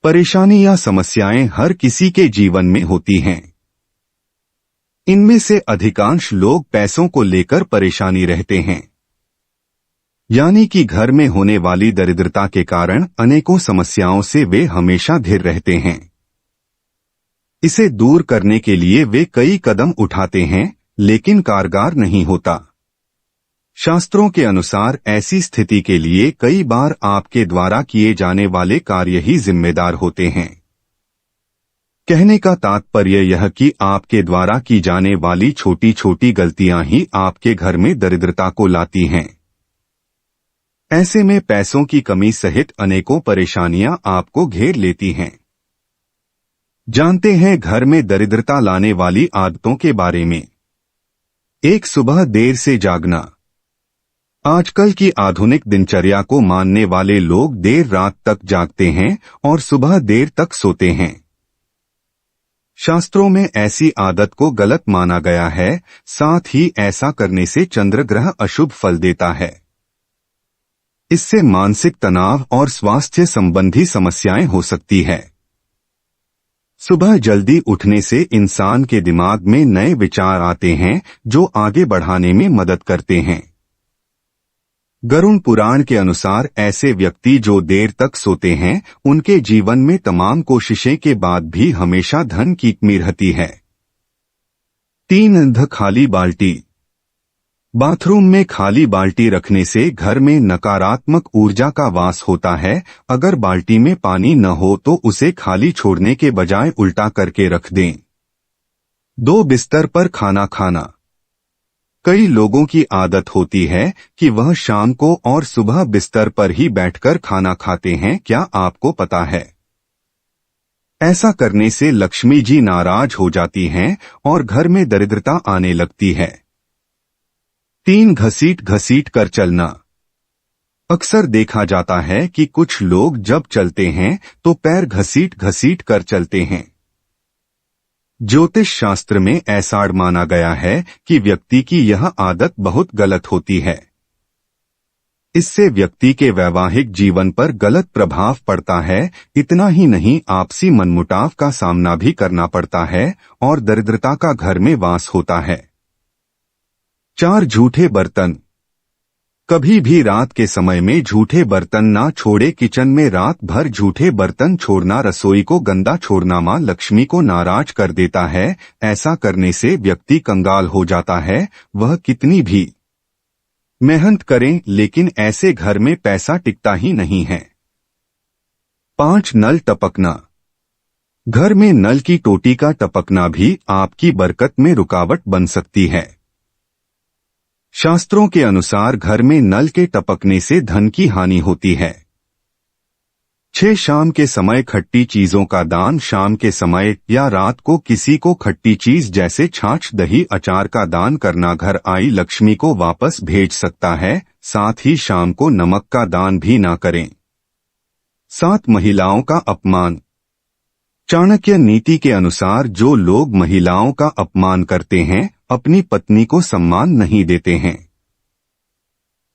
परेशानी या समस्याएं हर किसी के जीवन में होती हैं। इनमें से अधिकांश लोग पैसों को लेकर परेशानी रहते हैं, यानी कि घर में होने वाली दरिद्रता के कारण अनेकों समस्याओं से वे हमेशा घिर रहते हैं। इसे दूर करने के लिए वे कई कदम उठाते हैं, लेकिन कारगर नहीं होता। शास्त्रों के अनुसार ऐसी स्थिति के लिए कई बार आपके द्वारा किए जाने वाले कार्य ही जिम्मेदार होते हैं। कहने का तात्पर्य यह कि आपके द्वारा की जाने वाली छोटी छोटी गलतियां ही आपके घर में दरिद्रता को लाती हैं। ऐसे में पैसों की कमी सहित अनेकों परेशानियां आपको घेर लेती हैं। जानते हैं घर में दरिद्रता लाने वाली आदतों के बारे में। एक, सुबह देर से जागना। आजकल की आधुनिक दिनचर्या को मानने वाले लोग देर रात तक जागते हैं और सुबह देर तक सोते हैं। शास्त्रों में ऐसी आदत को गलत माना गया है, साथ ही ऐसा करने से चंद्र ग्रह अशुभ फल देता है। इससे मानसिक तनाव और स्वास्थ्य संबंधी समस्याएं हो सकती है। सुबह जल्दी उठने से इंसान के दिमाग में नए विचार आते हैं जो आगे बढ़ाने में मदद करते हैं। गरुड़ पुराण के अनुसार ऐसे व्यक्ति जो देर तक सोते हैं, उनके जीवन में तमाम कोशिशें के बाद भी हमेशा धन की कमी रहती है। 3, खाली बाल्टी। बाथरूम में खाली बाल्टी रखने से घर में नकारात्मक ऊर्जा का वास होता है। अगर बाल्टी में पानी न हो तो उसे खाली छोड़ने के बजाय उल्टा करके रख दें। 2, बिस्तर पर खाना खाना। कई लोगों की आदत होती है कि वह शाम को और सुबह बिस्तर पर ही बैठकर खाना खाते हैं। क्या आपको पता है, ऐसा करने से लक्ष्मी जी नाराज हो जाती हैं और घर में दरिद्रता आने लगती है। 3, घसीट घसीट कर चलना। अक्सर देखा जाता है कि कुछ लोग जब चलते हैं तो पैर घसीट घसीट कर चलते हैं। ज्योतिष शास्त्र में ऐसा माना गया है कि व्यक्ति की यह आदत बहुत गलत होती है। इससे व्यक्ति के वैवाहिक जीवन पर गलत प्रभाव पड़ता है। इतना ही नहीं, आपसी मनमुटाव का सामना भी करना पड़ता है और दरिद्रता का घर में वास होता है। 4, झूठे बर्तन। कभी भी रात के समय में झूठे बर्तन ना छोड़े। किचन में रात भर झूठे बर्तन छोड़ना रसोई को गंदा छोड़ना मां लक्ष्मी को नाराज कर देता है। ऐसा करने से व्यक्ति कंगाल हो जाता है। वह कितनी भी मेहनत करें, लेकिन ऐसे घर में पैसा टिकता ही नहीं है। 5, नल टपकना। घर में नल की टोटी का टपकना भी आपकी बरकत में रुकावट बन सकती है। शास्त्रों के अनुसार घर में नल के टपकने से धन की हानि होती है। 6, शाम के समय खट्टी चीजों का दान। शाम के समय या रात को किसी को खट्टी चीज जैसे छाछ, दही, अचार का दान करना घर आई लक्ष्मी को वापस भेज सकता है। साथ ही शाम को नमक का दान भी ना करें। 7, महिलाओं का अपमान। चाणक्य नीति के अनुसार जो लोग महिलाओं का अपमान करते हैं, अपनी पत्नी को सम्मान नहीं देते हैं,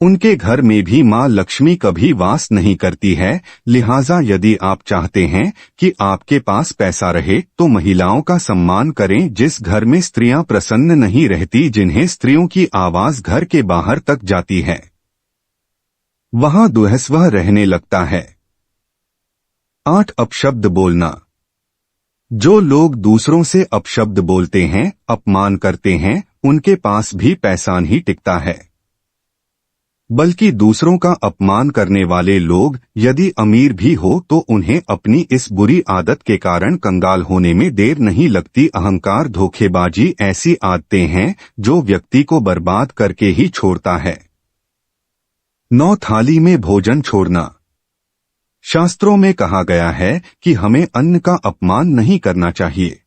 उनके घर में भी मां लक्ष्मी कभी वास नहीं करती है। लिहाजा यदि आप चाहते हैं कि आपके पास पैसा रहे तो महिलाओं का सम्मान करें। जिस घर में स्त्रियां प्रसन्न नहीं रहती, जिन्हें स्त्रियों की आवाज घर के बाहर तक जाती है, वहां दुहस्वह रहने लगता है। 8, अपशब्द बोलना। जो लोग दूसरों से अपशब्द बोलते हैं, अपमान करते हैं, उनके पास भी पैसा नहीं टिकता है। बल्कि दूसरों का अपमान करने वाले लोग यदि अमीर भी हो तो उन्हें अपनी इस बुरी आदत के कारण कंगाल होने में देर नहीं लगती। अहंकार, धोखेबाजी ऐसी आदतें हैं जो व्यक्ति को बर्बाद करके ही छोड़ता है। 9, थाली में भोजन छोड़ना। शास्त्रों में कहा गया है कि हमें अन्न का अपमान नहीं करना चाहिए।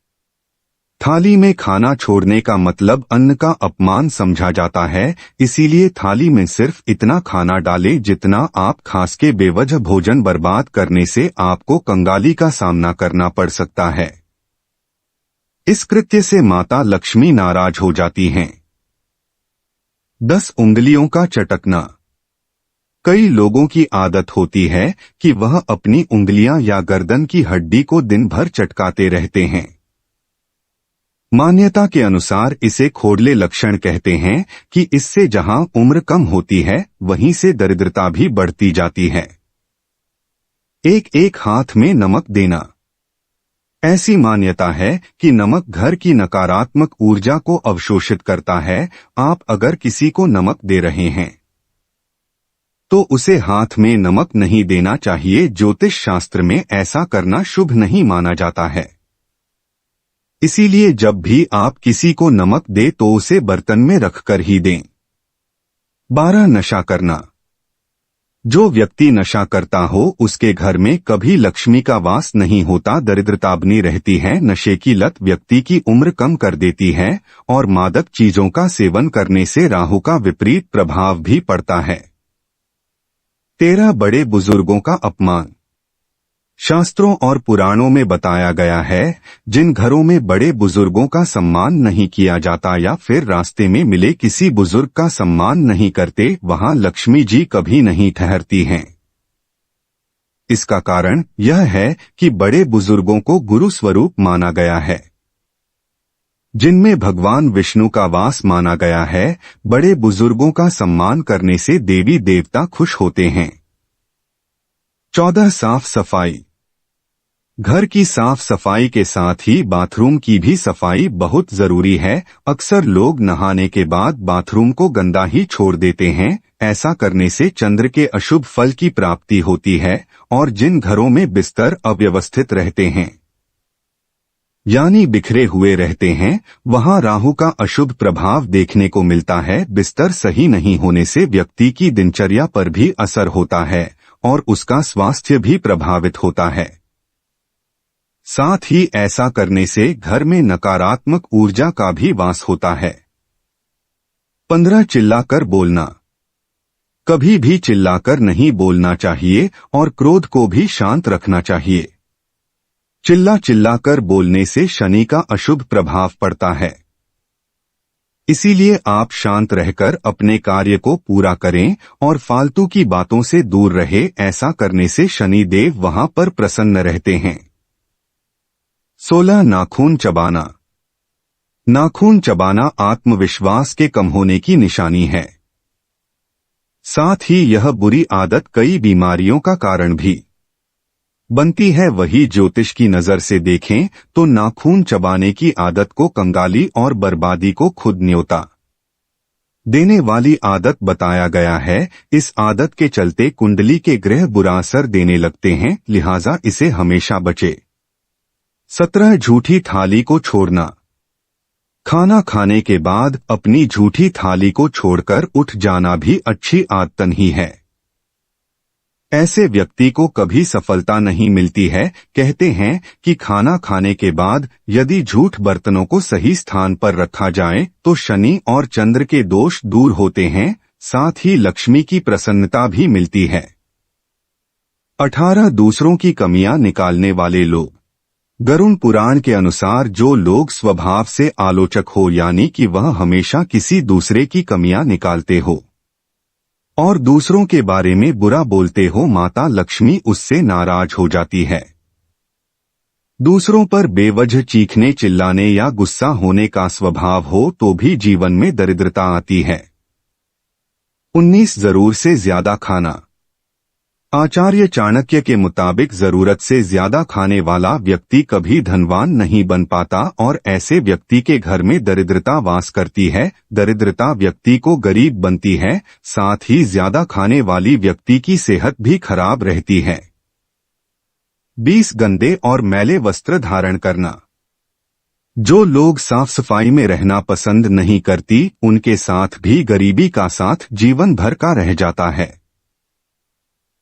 थाली में खाना छोड़ने का मतलब अन्न का अपमान समझा जाता है। इसीलिए थाली में सिर्फ इतना खाना डालें जितना आप खा सके। बेवजह भोजन बर्बाद करने से आपको कंगाली का सामना करना पड़ सकता है। इस कृत्य से माता लक्ष्मी नाराज हो जाती हैं। 10, उंगलियों का चटकना। कई लोगों की आदत होती है कि वह अपनी उंगलियां या गर्दन की हड्डी को दिन भर चटकाते रहते हैं। मान्यता के अनुसार इसे खोड़ले लक्षण कहते हैं कि इससे जहां उम्र कम होती है वहीं से दरिद्रता भी बढ़ती जाती है। एक एक हाथ में नमक देना। ऐसी मान्यता है कि नमक घर की नकारात्मक ऊर्जा को अवशोषित करता है। आप अगर किसी को नमक दे रहे हैं तो उसे हाथ में नमक नहीं देना चाहिए। ज्योतिष शास्त्र में ऐसा करना शुभ नहीं माना जाता है। इसीलिए जब भी आप किसी को नमक दे तो उसे बर्तन में रखकर ही दें। 12 नशा करना। जो व्यक्ति नशा करता हो उसके घर में कभी लक्ष्मी का वास नहीं होता, दरिद्रता बनी रहती है। नशे की लत व्यक्ति की उम्र कम कर देती है और मादक चीजों का सेवन करने से राहु का विपरीत प्रभाव भी पड़ता है। 13 बड़े बुजुर्गों का अपमान। शास्त्रों और पुराणों में बताया गया है जिन घरों में बड़े बुजुर्गों का सम्मान नहीं किया जाता या फिर रास्ते में मिले किसी बुजुर्ग का सम्मान नहीं करते वहां लक्ष्मी जी कभी नहीं ठहरती हैं। इसका कारण यह है कि बड़े बुजुर्गों को गुरु स्वरूप माना गया है, जिनमें भगवान विष्णु का वास माना गया है। बड़े बुजुर्गों का सम्मान करने से देवी देवता खुश होते हैं। 14 साफ सफाई। घर की साफ सफाई के साथ ही बाथरूम की भी सफाई बहुत जरूरी है। अक्सर लोग नहाने के बाद बाथरूम को गंदा ही छोड़ देते हैं। ऐसा करने से चंद्र के अशुभ फल की प्राप्ति होती है और जिन घरों में बिस्तर अव्यवस्थित रहते हैं यानी बिखरे हुए रहते हैं वहां राहु का अशुभ प्रभाव देखने को मिलता है। बिस्तर सही नहीं होने से व्यक्ति की दिनचर्या पर भी असर होता है और उसका स्वास्थ्य भी प्रभावित होता है। साथ ही ऐसा करने से घर में नकारात्मक ऊर्जा का भी वास होता है। 15 चिल्लाकर बोलना। कभी भी चिल्लाकर नहीं बोलना चाहिए और क्रोध को भी शांत रखना चाहिए। चिल्लाकर बोलने से शनि का अशुभ प्रभाव पड़ता है। इसीलिए आप शांत रहकर अपने कार्य को पूरा करें और फालतू की बातों से दूर रहे। ऐसा करने से शनि देव वहां पर प्रसन्न रहते हैं। 16 नाखून चबाना। नाखून चबाना आत्मविश्वास के कम होने की निशानी है। साथ ही यह बुरी आदत कई बीमारियों का कारण भी बनती है। वही ज्योतिष की नजर से देखें तो नाखून चबाने की आदत को कंगाली और बर्बादी को खुद न्योता देने वाली आदत बताया गया है। इस आदत के चलते कुंडली के ग्रह बुरा असर देने लगते हैं, लिहाजा इसे हमेशा बचे। 17 झूठी थाली को छोड़ना। खाना खाने के बाद अपनी झूठी थाली को छोड़कर उठ जाना भी अच्छी आदत नहीं है। ऐसे व्यक्ति को कभी सफलता नहीं मिलती है। कहते हैं कि खाना खाने के बाद यदि झूठ बर्तनों को सही स्थान पर रखा जाए तो शनि और चंद्र के दोष दूर होते हैं, साथ ही लक्ष्मी की प्रसन्नता भी मिलती है। 18 दूसरों की कमियां निकालने वाले लोग। गरुड़ पुराण के अनुसार जो लोग स्वभाव से आलोचक हो यानी कि वह हमेशा किसी दूसरे की कमियां निकालते हो और दूसरों के बारे में बुरा बोलते हो, माता लक्ष्मी उससे नाराज हो जाती है। दूसरों पर बेवजह चीखने, चिल्लाने या गुस्सा होने का स्वभाव हो तो भी जीवन में दरिद्रता आती है। 19 जरूर से ज्यादा खाना। आचार्य चाणक्य के मुताबिक जरूरत से ज्यादा खाने वाला व्यक्ति कभी धनवान नहीं बन पाता और ऐसे व्यक्ति के घर में दरिद्रता वास करती है। दरिद्रता व्यक्ति को गरीब बनती है, साथ ही ज्यादा खाने वाली व्यक्ति की सेहत भी खराब रहती है। 20 गंदे और मैले वस्त्र धारण करना। जो लोग साफ सफाई में रहना पसंद नहीं करती उनके साथ भी गरीबी का साथ जीवन भर का रह जाता है।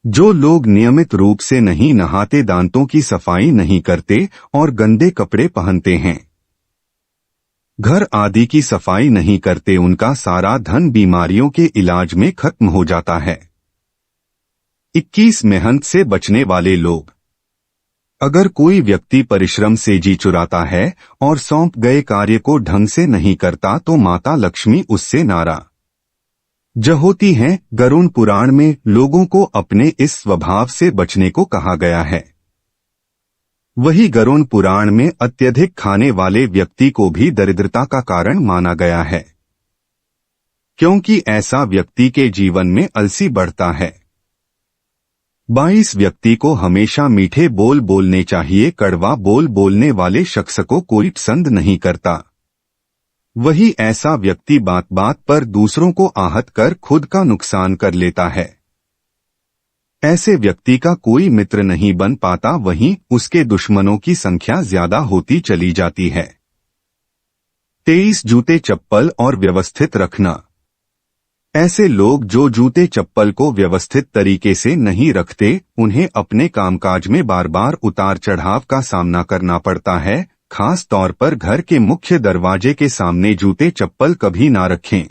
जो लोग नियमित रूप से नहीं नहाते, दांतों की सफाई नहीं करते और गंदे कपड़े पहनते हैं, घर आदि की सफाई नहीं करते, उनका सारा धन बीमारियों के इलाज में खत्म हो जाता है। 21 मेहनत से बचने वाले लोग। अगर कोई व्यक्ति परिश्रम से जी चुराता है और सौंप गए कार्य को ढंग से नहीं करता तो माता लक्ष्मी उससे नाराज होती हैं। गरुड़ पुराण में लोगों को अपने इस स्वभाव से बचने को कहा गया है। वही गरुड़ पुराण में अत्यधिक खाने वाले व्यक्ति को भी दरिद्रता का कारण माना गया है, क्योंकि ऐसा व्यक्ति के जीवन में आलसी बढ़ता है। 22 व्यक्ति को हमेशा मीठे बोल बोलने चाहिए, कड़वा बोल बोलने वाले शख्स को कोई पसंद नहीं करता। वही ऐसा व्यक्ति बात बात पर दूसरों को आहत कर खुद का नुकसान कर लेता है। ऐसे व्यक्ति का कोई मित्र नहीं बन पाता, वहीं उसके दुश्मनों की संख्या ज्यादा होती चली जाती है। 23 जूते चप्पल और व्यवस्थित रखना। ऐसे लोग जो जूते चप्पल को व्यवस्थित तरीके से नहीं रखते, उन्हें अपने कामकाज में बार बार उतार चढ़ाव का सामना करना पड़ता है। खास तौर पर घर के मुख्य दरवाजे के सामने जूते चप्पल कभी ना रखें।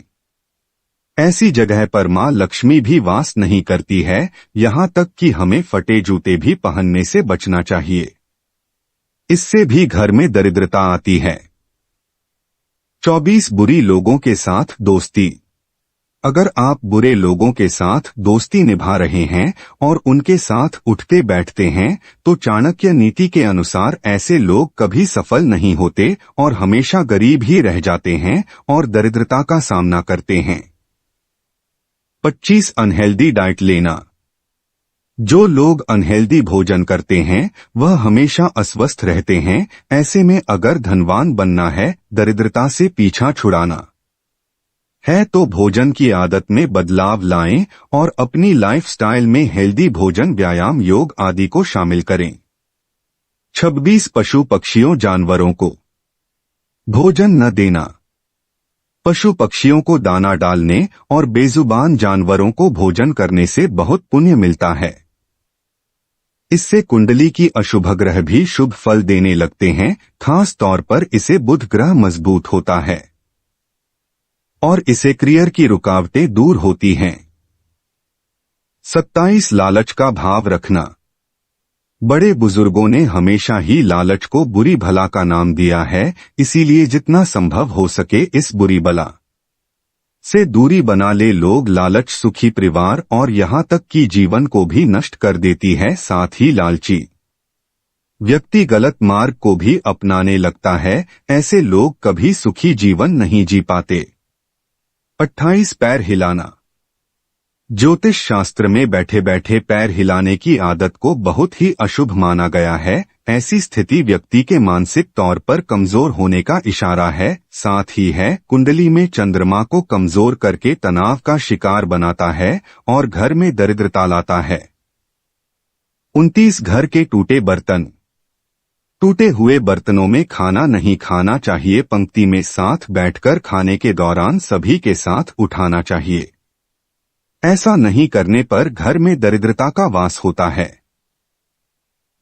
ऐसी जगह पर मां लक्ष्मी भी वास नहीं करती है। यहां तक कि हमें फटे जूते भी पहनने से बचना चाहिए, इससे भी घर में दरिद्रता आती है। 24 बुरी लोगों के साथ दोस्ती। अगर आप बुरे लोगों के साथ दोस्ती निभा रहे हैं और उनके साथ उठते बैठते हैं, तो चाणक्य नीति के अनुसार ऐसे लोग कभी सफल नहीं होते और हमेशा गरीब ही रह जाते हैं और दरिद्रता का सामना करते हैं। 25 अनहेल्दी डाइट लेना। जो लोग अनहेल्दी भोजन करते हैं वह हमेशा अस्वस्थ रहते हैं। ऐसे में अगर धनवान बनना है, दरिद्रता से पीछा छुड़ाना है, तो भोजन की आदत में बदलाव लाएं और अपनी लाइफस्टाइल में हेल्दी भोजन, व्यायाम, योग आदि को शामिल करें। 26 पशु पक्षियों जानवरों को भोजन न देना। पशु पक्षियों को दाना डालने और बेजुबान जानवरों को भोजन करने से बहुत पुण्य मिलता है। इससे कुंडली की अशुभ ग्रह भी शुभ फल देने लगते हैं। खास तौर पर इसे बुध ग्रह मजबूत होता है और इसे करियर की रुकावटें दूर होती हैं। 27 लालच का भाव रखना। बड़े बुजुर्गों ने हमेशा ही लालच को बुरी भला का नाम दिया है, इसीलिए जितना संभव हो सके इस बुरी बला से दूरी बना ले। लोग लालच सुखी परिवार और यहां तक कि जीवन को भी नष्ट कर देती है। साथ ही लालची व्यक्ति गलत मार्ग को भी अपनाने लगता है। ऐसे लोग कभी सुखी जीवन नहीं जी पाते। 28 पैर हिलाना। ज्योतिष शास्त्र में बैठे बैठे पैर हिलाने की आदत को बहुत ही अशुभ माना गया है। ऐसी स्थिति व्यक्ति के मानसिक तौर पर कमजोर होने का इशारा है। साथ ही है कुंडली में चंद्रमा को कमजोर करके तनाव का शिकार बनाता है और घर में दरिद्रता लाता है। 29 घर के टूटे बर्तन। टूटे हुए बर्तनों में खाना नहीं खाना चाहिए। पंक्ति में साथ बैठकर खाने के दौरान सभी के साथ उठाना चाहिए। ऐसा नहीं करने पर घर में दरिद्रता का वास होता है।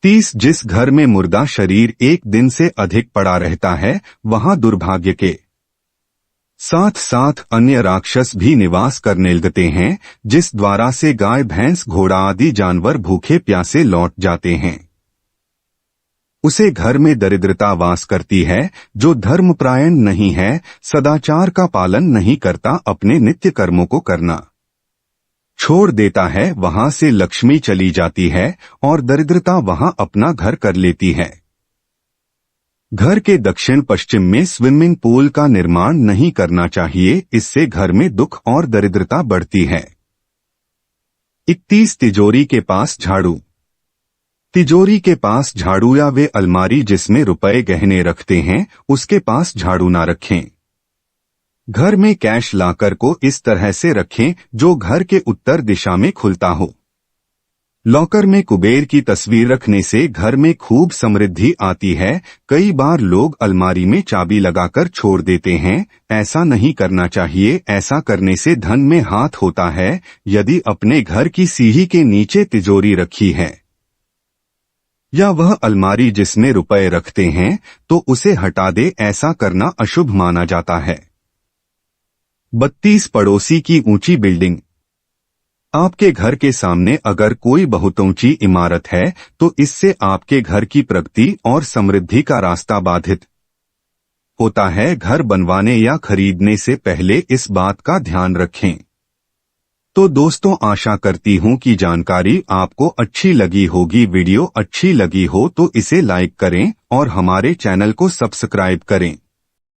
30 जिस घर में मुर्दा शरीर एक दिन से अधिक पड़ा रहता है, वहां दुर्भाग्य के साथ साथ अन्य राक्षस भी निवास करने लगते हैं, जिस द्वारा से गाय, भैंस, घोड़ा आदि जानवर भूखे प्यासे लौट जाते हैं। उसे घर में दरिद्रता वास करती है। जो धर्मपरायण नहीं है, सदाचार का पालन नहीं करता, अपने नित्य कर्मों को करना छोड़ देता है, वहां से लक्ष्मी चली जाती है और दरिद्रता वहां अपना घर कर लेती है। घर के दक्षिण पश्चिम में स्विमिंग पूल का निर्माण नहीं करना चाहिए, इससे घर में दुख और दरिद्रता बढ़ती है। 31 तिजोरी के पास झाड़ू। तिजोरी के पास झाड़ू या वे अलमारी जिसमें रुपए गहने रखते हैं, उसके पास झाड़ू ना रखें। घर में कैश लाकर को इस तरह से रखें जो घर के उत्तर दिशा में खुलता हो। लॉकर में कुबेर की तस्वीर रखने से घर में खूब समृद्धि आती है। कई बार लोग अलमारी में चाबी लगाकर छोड़ देते हैं, ऐसा नहीं करना चाहिए। ऐसा करने से धन में हाथ होता है। यदि अपने घर की सीढ़ी के नीचे तिजोरी रखी है या वह अलमारी जिसमें रुपए रखते हैं, तो उसे हटा दे। ऐसा करना अशुभ माना जाता है। 32 पड़ोसी की ऊंची बिल्डिंग। आपके घर के सामने अगर कोई बहुत ऊंची इमारत है, तो इससे आपके घर की प्रगति और समृद्धि का रास्ता बाधित होता है। घर बनवाने या खरीदने से पहले इस बात का ध्यान रखें। तो दोस्तों आशा करती हूँ कि जानकारी आपको अच्छी लगी होगी। वीडियो अच्छी लगी हो तो इसे लाइक करें और हमारे चैनल को सब्सक्राइब करें।